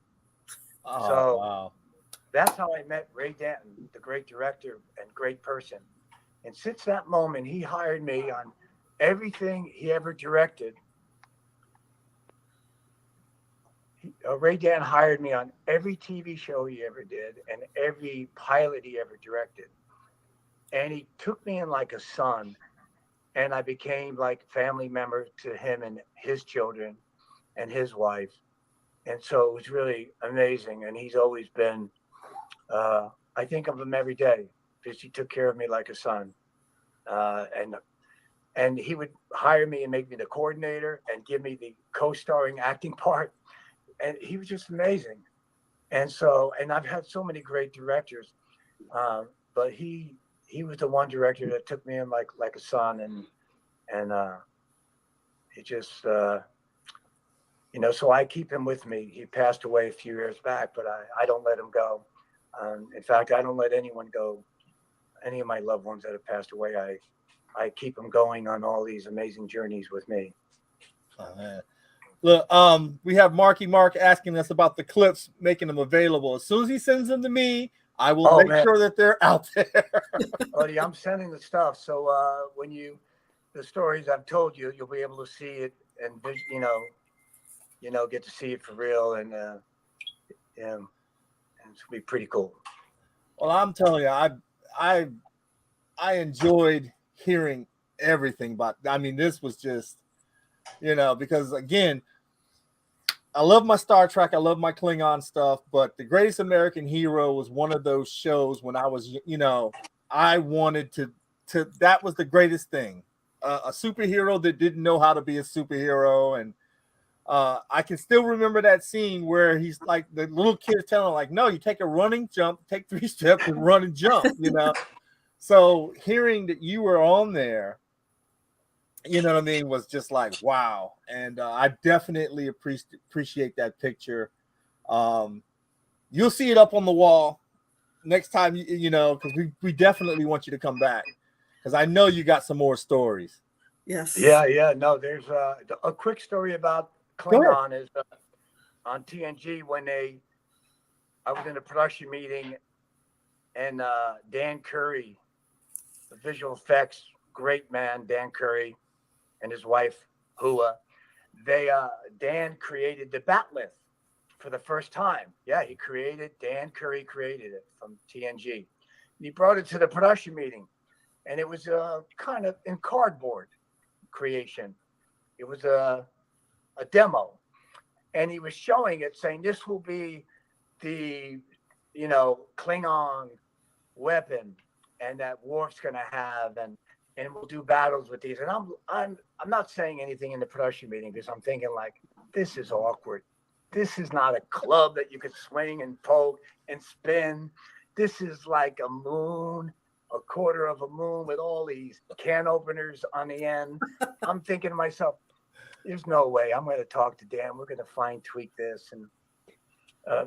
Oh, so wow. That's how I met Ray Danton, the great director and great person. And since that moment, he hired me on everything he ever directed. Ray Dan hired me on every TV show he ever did and every pilot he ever directed. And he took me in like a son. And I became like family member to him and his children and his wife. And so it was really amazing. And he's always been, I think of him every day because he took care of me like a son. And he would hire me and make me the coordinator and give me the co-starring acting part. And he was just amazing. And I've had so many great directors, but he was the one director that took me in like a son, and it just, so I keep him with me. He passed away a few years back, but I don't let him go. In fact, I don't let anyone go. Any of my loved ones that have passed away, I keep them going on all these amazing journeys with me. Oh, man. Look, we have Marky Mark asking us about the clips, making them available. As soon as he sends them to me, I will make sure that they're out there. Buddy, I'm sending the stuff. So when the stories I've told you, you'll be able to see it and get to see it for real, and it's be pretty cool. Well, I'm telling you, I enjoyed hearing everything about. I mean, this was just, because again, I love my Star Trek, I love my Klingon stuff, but The Greatest American Hero was one of those shows when I was, I wanted to. That was the greatest thing. A superhero that didn't know how to be a superhero, and I can still remember that scene where he's like, the little kid telling him, like, "No, you take a running jump, take 3 steps and run and jump," So hearing that you were on there, was just like, wow. And I definitely appreciate that picture. You'll see it up on the wall. next time, you know, because we definitely want you to come back, because I know you got some more stories. Yes. Yeah. No, there's a quick story about Klingon is on TNG when I was in a production meeting, and Dan Curry, the visual effects great man, Dan Curry, and his wife Hua, Dan created the Bat'leth for the first time. Yeah, Dan Curry created it from TNG. And he brought it to the production meeting, and it was kind of in cardboard creation. It was a demo, and he was showing it, saying this will be the Klingon weapon, and that Worf's gonna have, and we'll do battles with these. And I'm not saying anything in the production meeting because I'm thinking like, this is awkward. This is not a club that you could swing and poke and spin. This is like a moon, a quarter of a moon with all these can openers on the end. I'm thinking to myself, there's no way I'm going to talk to Dan. We're going to fine tweak this and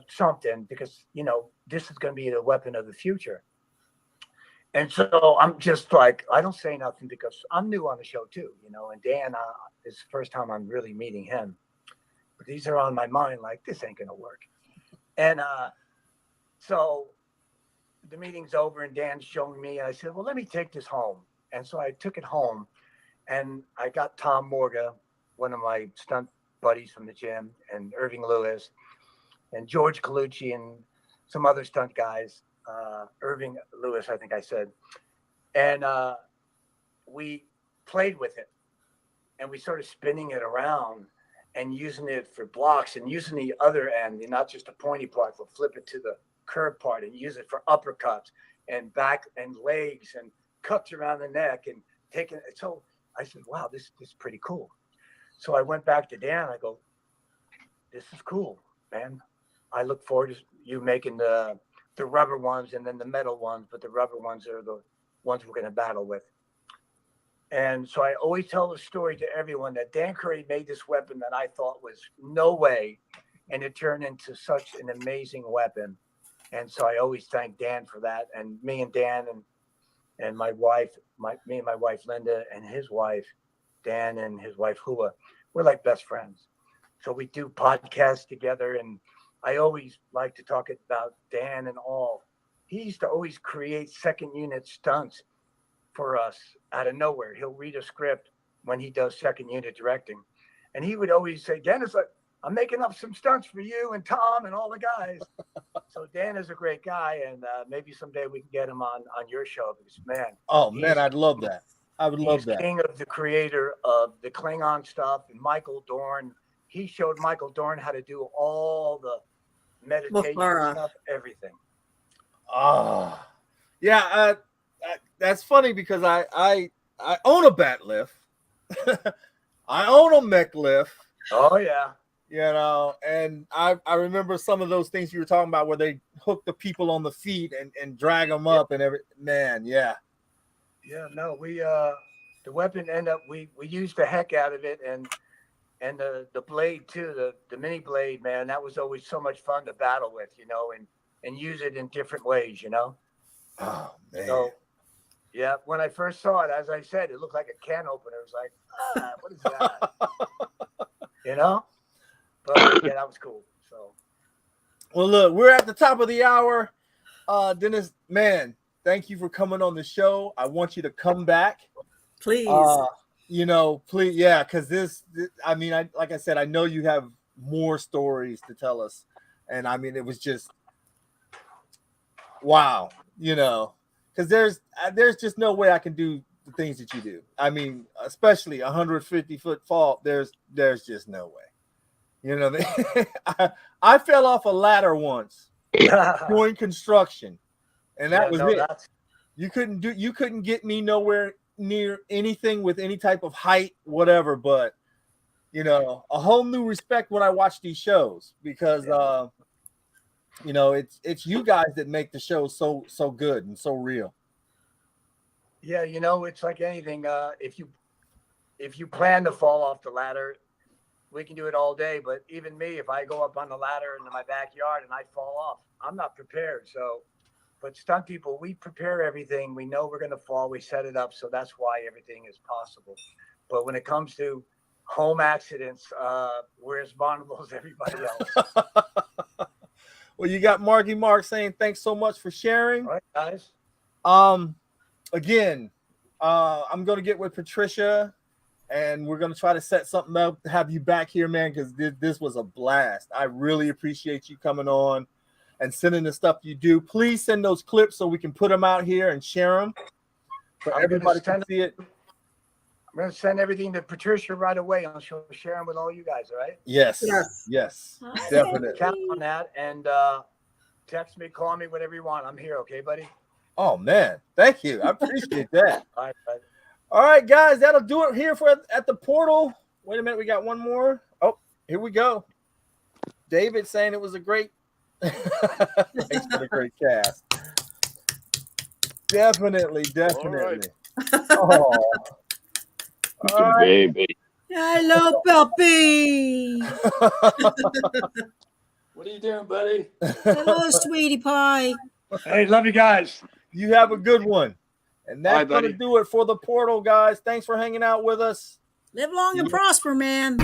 something, because, this is going to be the weapon of the future. And so I'm just like, I don't say nothing because I'm new on the show too, and Dan is the first time I'm really meeting him. But these are on my mind like, this ain't going to work. And so the meeting's over and Dan's showing me, and I said, well, let me take this home. And so I took it home, and I got Tom Morga, one of my stunt buddies from the gym, and Irving Lewis, and George Colucci, and some other stunt guys, Irving Lewis, I think I said. And we played with it, and we started spinning it around and using it for blocks, and using the other end, and not just the pointy part, but flip it to the curved part and use it for uppercuts and back and legs and cuts around the neck and taking it. So I said, wow, this is pretty cool. So I went back to Dan. I go, this is cool, man. I look forward to you making the rubber ones and then the metal ones, but the rubber ones are the ones we're going to battle with. And so I always tell the story to everyone that Dan Curry made this weapon that I thought was no way, and it turned into such an amazing weapon. And so I always thank Dan for that. And me and Dan and my wife, me and my wife Linda, and his wife Dan, and his wife Hua, we're like best friends. So we do podcasts together, and I always like to talk about Dan and all. He used to always create second unit stunts for us out of nowhere. He'll read a script when he does second unit directing, and he would always say, Dennis, I'm making up some stunts for you and Tom and all the guys. So Dan is a great guy, and maybe someday we can get him on your show, because man, I'd love that. I would love that. King of the creator of the Klingon stuff, and Michael Dorn. He showed Michael Dorn how to do all the meditation stuff, everything. Yeah. That's funny because I own a bat lift. I own a mech lift. Oh yeah. And I remember some of those things you were talking about where they hook the people on the feet and drag them up and man. Yeah. Yeah. No, we the weapon we used the heck out of it, and the blade too, the mini blade, man, that was always so much fun to battle with, and use it in different ways, Oh man. So yeah, when I first saw it, as I said, it looked like a can opener. It was like, what is that? But yeah, that was cool. So, well, look, we're at the top of the hour. Dennis, man, thank you for coming on the show. I want you to come back, please. Please, yeah, because this, like I said, I know you have more stories to tell us, and I mean, it was just wow, because there's just no way I can do the things that you do. I mean, especially 150-foot fall. There's just no way. I fell off a ladder once doing construction, and that was it. You couldn't get me nowhere near anything with any type of height, whatever. But a whole new respect when I watch these shows, because it's you guys that make the show so good and so real. Yeah, it's like anything. If you plan to fall off the ladder, we can do it all day. But even me, if I go up on the ladder in my backyard and I fall off, I'm not prepared. So But stunt people, we prepare everything. We know we're going to fall. We set it up. So that's why everything is possible. But when it comes to home accidents, we're as vulnerable as everybody else. Well, you got Marky Mark saying thanks so much for sharing. All right, guys. Again, I'm going to get with Patricia, and we're going to try to set something up to have you back here, man, because this was a blast. I really appreciate you coming on and sending the stuff you do. Please send those clips so we can put them out here and share them for everybody to see it. I'm going to send everything to Patricia right away, and she'll share them with all you guys, all right? Yes, definitely. Count on that, and text me, call me, whatever you want. I'm here, okay, buddy? Oh, man. Thank you. I appreciate that. All right, buddy. All right, guys, that'll do it here at the portal. Wait a minute, we got one more. Oh, here we go. David saying it was a great thanks for the great cast. Definitely. Oh. All right. Baby. Hello, puppy. What are you doing, buddy? Hello, sweetie pie. Hey, love you guys. You have a good one. And that's Bye, going to do it for the portal, guys. Thanks for hanging out with us. Live long and prosper, man.